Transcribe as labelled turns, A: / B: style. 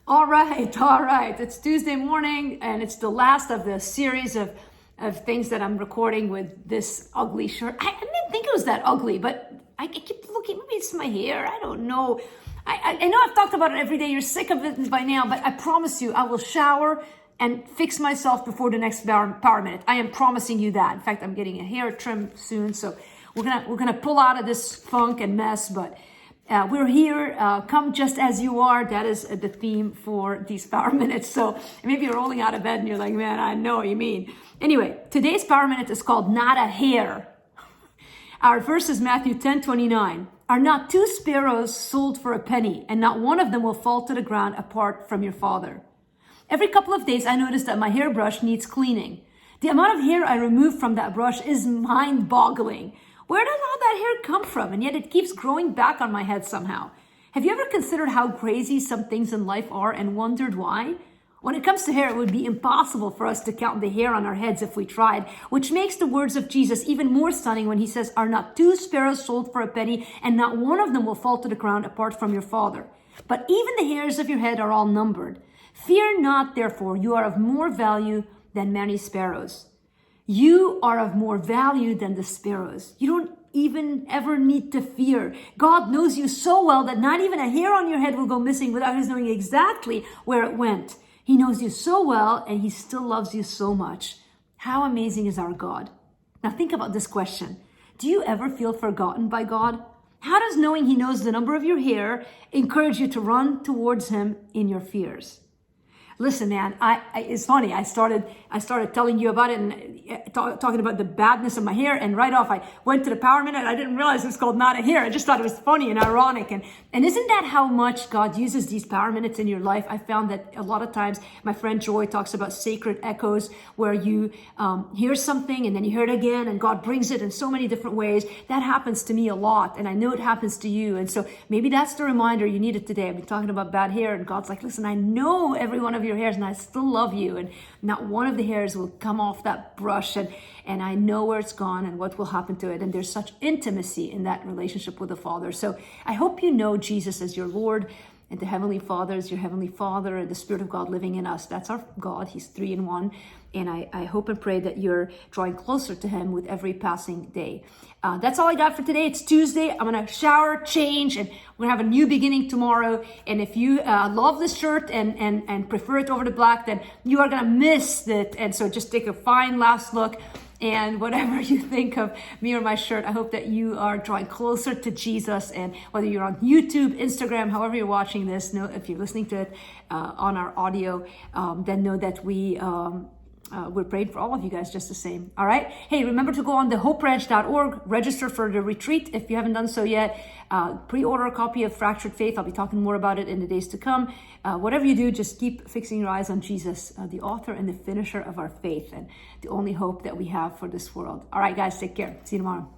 A: All right. It's Tuesday morning, and it's the last of the series of things that I'm recording with this ugly shirt. I didn't think it was that ugly, but I keep looking. Maybe it's my hair. I don't know. I know I've talked about it every day. You're sick of it by now, but I promise you, I will shower and fix myself before the next power minute. I am promising you that. In fact, I'm getting a hair trim soon, so we're gonna pull out of this funk and mess, but. We're here, come just as you are. That is the theme for these power minutes. So maybe you're rolling out of bed and you're like, man, I know what you mean. Anyway, today's power minute is called Not a Hair. Our verse is Matthew 10:29. Are not two sparrows sold for a penny, and not one of them will fall to the ground apart from your Father? Every couple of days, I notice that my hairbrush needs cleaning. The amount of hair I remove from that brush is mind-boggling. Where does all that hair come from? And yet it keeps growing back on my head somehow. Have you ever considered how crazy some things in life are and wondered why? When it comes to hair, it would be impossible for us to count the hair on our heads if we tried, which makes the words of Jesus even more stunning when he says, are not two sparrows sold for a penny, and not one of them will fall to the ground apart from your Father. But even the hairs of your head are all numbered. Fear not, therefore, you are of more value than many sparrows. You are of more value than the sparrows. You don't even ever need to fear. God knows you so well that not even a hair on your head will go missing without his knowing exactly where it went. He knows you so well, and he still loves you so much. How amazing is our God? Now think about this question. Do you ever feel forgotten by God? How does knowing he knows the number of your hair encourage you to run towards him in your fears? Listen, man, it's funny. I started telling you about it and talking about the badness of my hair. And right off, I went to the power minute. I didn't realize it was called Not a Hair. I just thought it was funny and ironic. And isn't that how much God uses these power minutes in your life? I found that a lot of times, my friend Joy talks about sacred echoes, where you hear something and then you hear it again, and God brings it in so many different ways. That happens to me a lot, and I know it happens to you. And so maybe that's the reminder you needed today. I've been talking about bad hair, and God's like, listen, I know every one of your hairs, and I still love you, and not one of the hairs will come off that brush, and I know where it's gone and what will happen to it. And there's such intimacy in that relationship with the Father. So I hope you know Jesus as your Lord, and the Heavenly Father is your Heavenly Father, and the Spirit of God living in us. That's our God. He's 3 in 1. And I hope and pray that you're drawing closer to him with every passing day. That's all I got for today. It's Tuesday. I'm going to shower, change, and we're going to have a new beginning tomorrow. And if you love this shirt and prefer it over the black, then you are going to miss it. And so just take a fine last look. And whatever you think of me or my shirt, I hope that you are drawing closer to Jesus. And whether you're on YouTube, Instagram, however you're watching this, know if you're listening to it on our audio, then know that we're praying for all of you guys just the same. All right. Hey, remember to go on the hoperanch.org, register for the retreat if you haven't done so yet. Pre-order a copy of Fractured Faith. I'll be talking more about it in the days to come. Whatever you do, just keep fixing your eyes on Jesus, the author and the finisher of our faith, and the only hope that we have for this world. All right, guys, take care. See you tomorrow.